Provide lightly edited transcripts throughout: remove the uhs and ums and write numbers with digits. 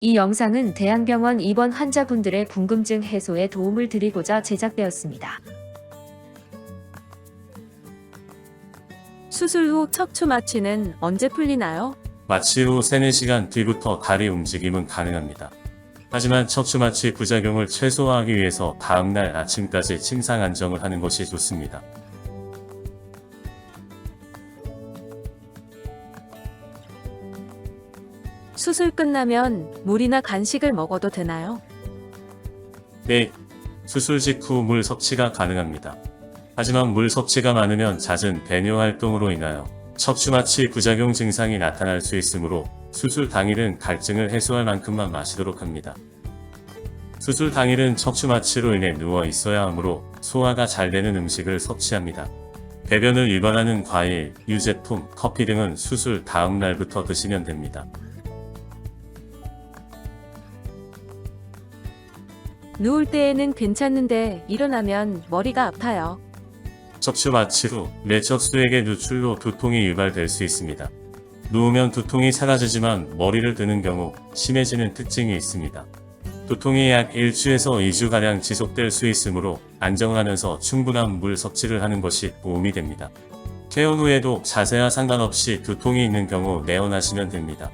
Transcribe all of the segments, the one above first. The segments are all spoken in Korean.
이 영상은 대양병원 입원 환자분들의 궁금증 해소에 도움을 드리고자 제작되었습니다. 수술 후 척추 마취는 언제 풀리나요? 마취 후 3-4시간 뒤부터 다리 움직임은 가능합니다. 하지만 척추 마취 부작용을 최소화하기 위해서 다음날 아침까지 침상 안정을 하는 것이 좋습니다. 수술 끝나면 물이나 간식을 먹어도 되나요? 네, 수술 직후 물 섭취가 가능합니다. 하지만 물 섭취가 많으면 잦은 배뇨 활동으로 인하여 척추 마취 부작용 증상이 나타날 수 있으므로 수술 당일은 갈증을 해소할 만큼만 마시도록 합니다. 수술 당일은 척추 마취로 인해 누워 있어야 하므로 소화가 잘 되는 음식을 섭취합니다. 배변을 유발하는 과일, 유제품, 커피 등은 수술 다음 날부터 드시면 됩니다. 누울 때에는 괜찮은데 일어나면 머리가 아파요. 척추 마취 후 뇌척수액의 누출로 두통이 유발될 수 있습니다. 누우면 두통이 사라지지만 머리를 드는 경우 심해지는 특징이 있습니다. 두통이 약 1주에서 2주가량 지속될 수 있으므로 안정하면서 충분한 물 섭취를 하는 것이 도움이 됩니다. 퇴원 후에도 자세와 상관없이 두통이 있는 경우 내원하시면 됩니다.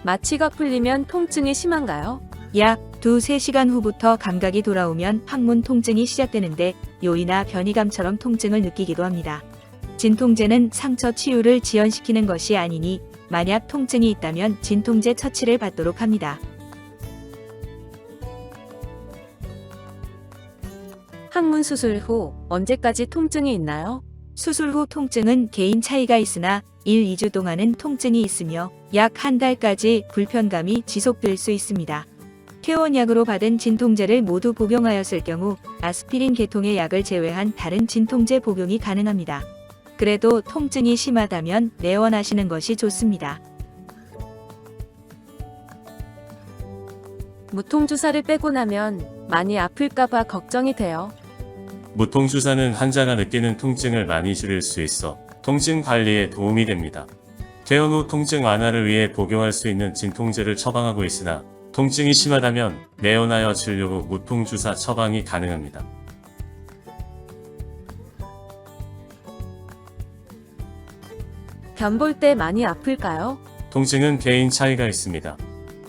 마취가 풀리면 통증이 심한가요? 약 2-3시간 후부터 감각이 돌아오면 항문 통증이 시작되는데 요이나 변이감처럼 통증을 느끼기도 합니다. 진통제는 상처 치유를 지연시키는 것이 아니니 만약 통증이 있다면 진통제 처치를 받도록 합니다. 항문 수술 후 언제까지 통증이 있나요? 수술 후 통증은 개인 차이가 있으나 1-2주 동안은 통증이 있으며 약 한 달까지 불편감이 지속될 수 있습니다. 퇴원약으로 받은 진통제를 모두 복용하였을 경우 아스피린 계통의 약을 제외한 다른 진통제 복용이 가능합니다. 그래도 통증이 심하다면 내원하시는 것이 좋습니다. 무통주사를 빼고 나면 많이 아플까봐 걱정이 돼요. 무통주사는 환자가 느끼는 통증을 많이 줄일 수 있어 통증 관리에 도움이 됩니다. 퇴원 후 통증 완화를 위해 복용할 수 있는 진통제를 처방하고 있으나 통증이 심하다면 내원하여 진료 후 무통주사 처방이 가능합니다. 변 볼 때 많이 아플까요? 통증은 개인 차이가 있습니다.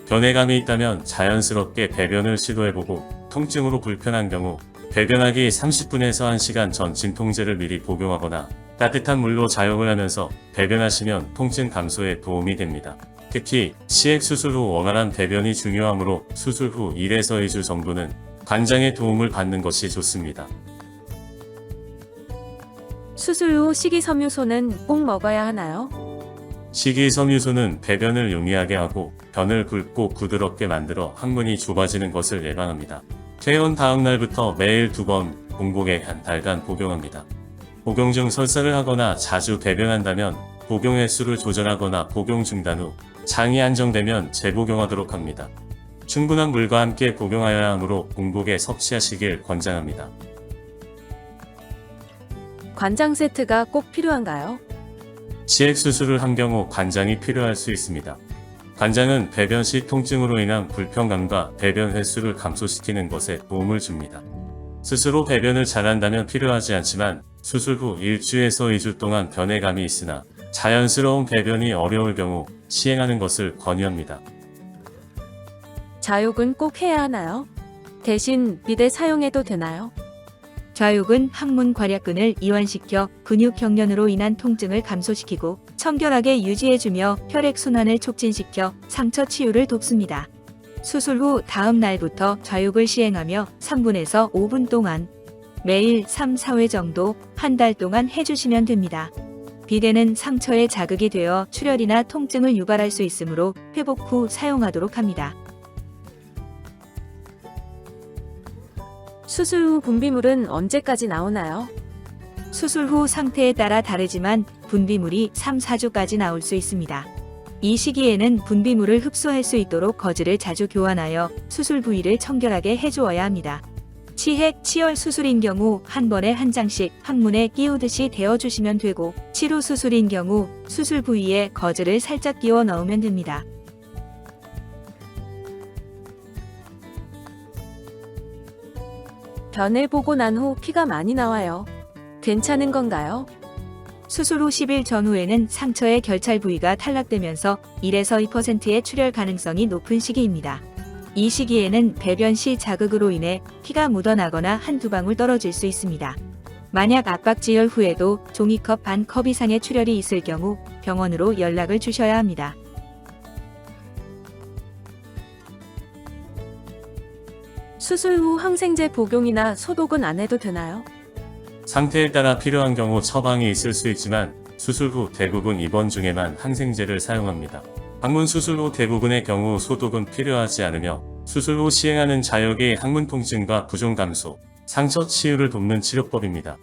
변해감이 있다면 자연스럽게 배변을 시도해보고 통증으로 불편한 경우 배변하기 30분에서 1시간 전 진통제를 미리 복용하거나 따뜻한 물로 자욕을 하면서 배변하시면 통증 감소에 도움이 됩니다. 특히 시액 수술 후 원활한 배변이 중요하므로 수술 후 1에서 2주 정도는 관장의 도움을 받는 것이 좋습니다. 수술 후 식이섬유소는 꼭 먹어야 하나요? 식이섬유소는 배변을 용이하게 하고 변을 굵고 부드럽게 만들어 항문이 좁아지는 것을 예방합니다. 퇴원 다음 날부터 매일 2번, 공복에 한 달간 복용합니다. 복용 중 설사를 하거나 자주 배변한다면 복용 횟수를 조절하거나 복용 중단 후 장이 안정되면 재복용하도록 합니다. 충분한 물과 함께 복용하여야 하므로 공복에 섭취하시길 권장합니다. 관장 세트가 꼭 필요한가요? 시액 수술을 한 경우 관장이 필요할 수 있습니다. 관장은 배변 시 통증으로 인한 불편감과 배변 횟수를 감소시키는 것에 도움을 줍니다. 스스로 배변을 잘한다면 필요하지 않지만 수술 후 1주에서 2주 동안 변해감이 있으나 자연스러운 배변이 어려울 경우 시행하는 것을 권유합니다. 자욕은 꼭 해야 하나요? 대신 비데 사용해도 되나요? 좌욕은 항문 괄약근을 이완시켜 근육 경련으로 인한 통증을 감소시키고 청결하게 유지해주며 혈액순환을 촉진시켜 상처 치유를 돕습니다. 수술 후 다음 날부터 좌욕을 시행하며 3분에서 5분 동안 매일 3-4회 정도 한 달 동안 해주시면 됩니다. 비데는 상처에 자극이 되어 출혈이나 통증을 유발할 수 있으므로 회복 후 사용하도록 합니다. 수술 후 분비물은 언제까지 나오나요? 수술 후 상태에 따라 다르지만 분비물이 3-4주까지 나올 수 있습니다. 이 시기에는 분비물을 흡수할 수 있도록 거즈를 자주 교환하여 수술 부위를 청결하게 해주어야 합니다. 시핵, 치열 수술인 경우 한 번에 한 장씩 항문에 끼우듯이 대어주시면 되고, 치료 수술인 경우 수술 부위에 거즈를 살짝 끼워 넣으면 됩니다. 변을 보고 난 후 피가 많이 나와요. 괜찮은 건가요? 수술 후 10일 전후에는 상처의 결찰 부위가 탈락되면서 1에서 2%의 출혈 가능성이 높은 시기입니다. 이 시기에는 배변 시 자극으로 인해 피가 묻어나거나 한두 방울 떨어질 수 있습니다. 만약 압박지혈 후에도 종이컵 반 컵 이상의 출혈이 있을 경우 병원으로 연락을 주셔야 합니다. 수술 후 항생제 복용이나 소독은 안 해도 되나요? 상태에 따라 필요한 경우 처방이 있을 수 있지만 수술 후 대부분 입원 중에만 항생제를 사용합니다. 항문 수술 후 대부분의 경우 소독은 필요하지 않으며 수술 후 시행하는 자역이 항문 통증과 부종 감소, 상처 치유를 돕는 치료법입니다.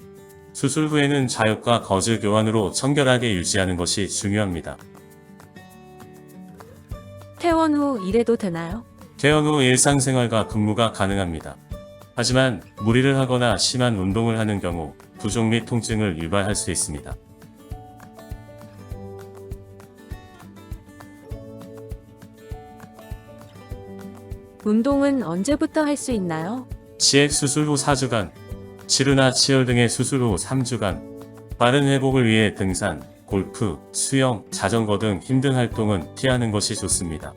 수술 후에는 자역과 거즈 교환으로 청결하게 유지하는 것이 중요합니다. 퇴원 후 일해도 되나요? 퇴원 후 일상생활과 근무가 가능합니다. 하지만 무리를 하거나 심한 운동을 하는 경우 부종 및 통증을 유발할 수 있습니다. 운동은 언제부터 할 수 있나요? 치액 수술 후 4주간, 치루나 치열 등의 수술 후 3주간, 빠른 회복을 위해 등산, 골프, 수영, 자전거 등 힘든 활동은 피하는 것이 좋습니다.